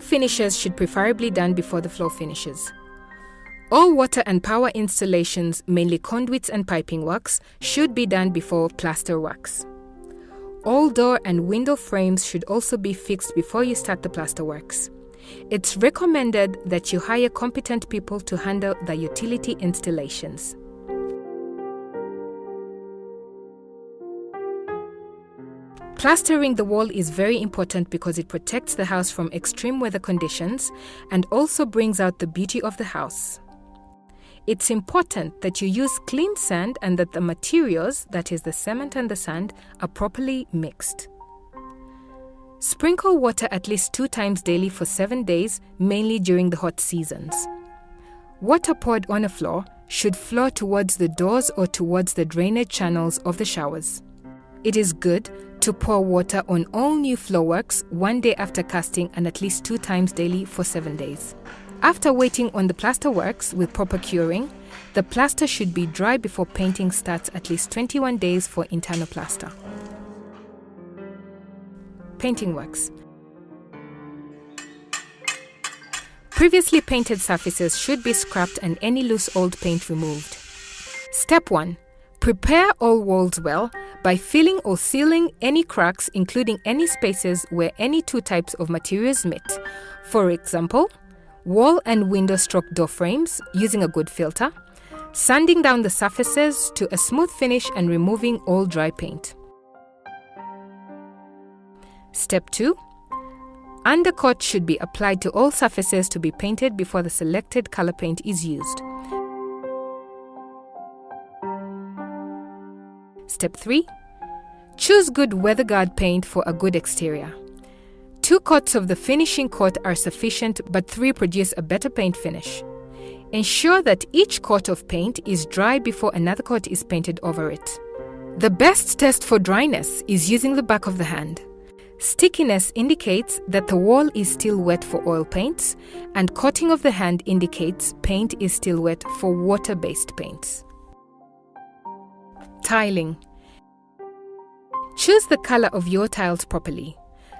finishes should preferably be done before the floor finishes. All water and power installations, mainly conduits and piping works, should be done before plaster works. All door and window frames should also be fixed before you start the plaster works. It's recommended that you hire competent people to handle the utility installations. Plastering the wall is very important because it protects the house from extreme weather conditions and also brings out the beauty of the house. It's important that you use clean sand and that the materials, that is the cement and the sand, are properly mixed. Sprinkle water at least 2 times daily for 7 days, mainly during the hot seasons. Water poured on a floor should flow towards the doors or towards the drainage channels of the showers. It is good to pour water on all new floorworks 1 day after casting and at least 2 times daily for 7 days. After waiting on the plaster works with proper curing, the plaster should be dry before painting starts at least 21 days for internal plaster. Painting works. Previously painted surfaces should be scrapped and any loose old paint removed. Step 1. Prepare all walls well by filling or sealing any cracks, including any spaces where any 2 types of materials meet. For example, wall and window stroke door frames using a good filter, sanding down the surfaces to a smooth finish and removing all dry paint. Step 2. Undercoat should be applied to all surfaces to be painted before the selected color paint is used. Step 3. Choose good WeatherGuard paint for a good exterior. 2 coats of the finishing coat are sufficient, but 3 produce a better paint finish. Ensure that each coat of paint is dry before another coat is painted over it. The best test for dryness is using the back of the hand. Stickiness indicates that the wall is still wet for oil paints, and coating of the hand indicates paint is still wet for water-based paints. Tiling. Choose the color of your tiles properly.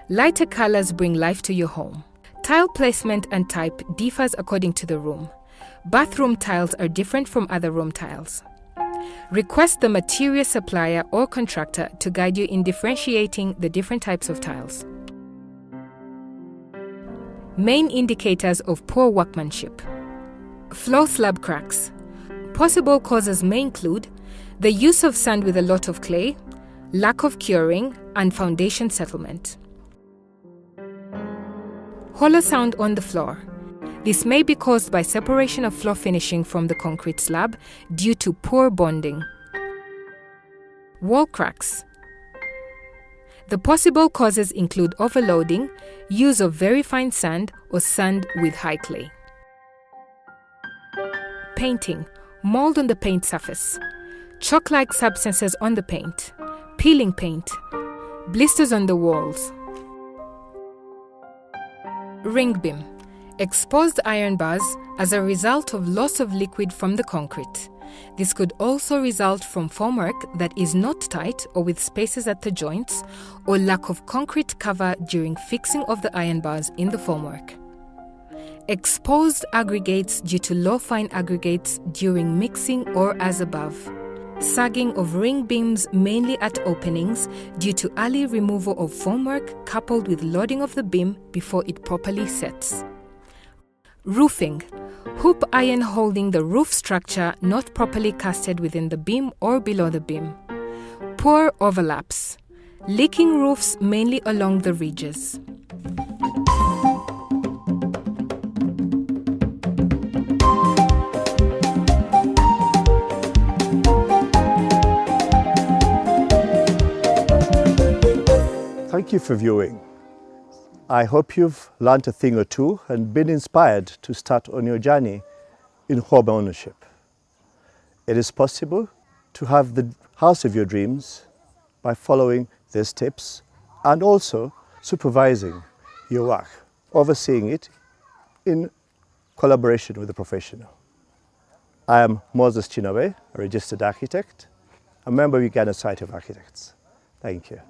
Lighter colors bring life to your home. Tile placement and type differs according to the room. Bathroom tiles are different from other room tiles. Request the material supplier or contractor to guide you in differentiating the different types of tiles. Main indicators of poor workmanship. Floor slab cracks. Possible causes may include the use of sand with a lot of clay, lack of curing, and foundation settlement. Hollow sound on the floor. This may be caused by separation of floor finishing from the concrete slab due to poor bonding. Wall cracks. The possible causes include overloading, use of very fine sand, or sand with high clay. Painting. Mold on the paint surface. Chalk-like substances on the paint. Peeling paint. Blisters on the walls. Ring beam. Exposed iron bars as a result of loss of liquid from the concrete. This could also result from formwork that is not tight or with spaces at the joints, or lack of concrete cover during fixing of the iron bars in the formwork. Exposed aggregates due to low fine aggregates during mixing or as above. Sagging of ring beams mainly at openings due to early removal of formwork coupled with loading of the beam before it properly sets. Roofing. Hoop iron holding the roof structure not properly casted within the beam or below the beam. Poor overlaps. Leaking roofs mainly along the ridges. Thank you for viewing. I hope you've learned a thing or two and been inspired to start on your journey in home ownership. It is possible to have the house of your dreams by following these tips and also supervising your work, overseeing it in collaboration with a professional. I am Moses Chinawe, a registered architect, a member of Uganda Society of Architects. Thank you.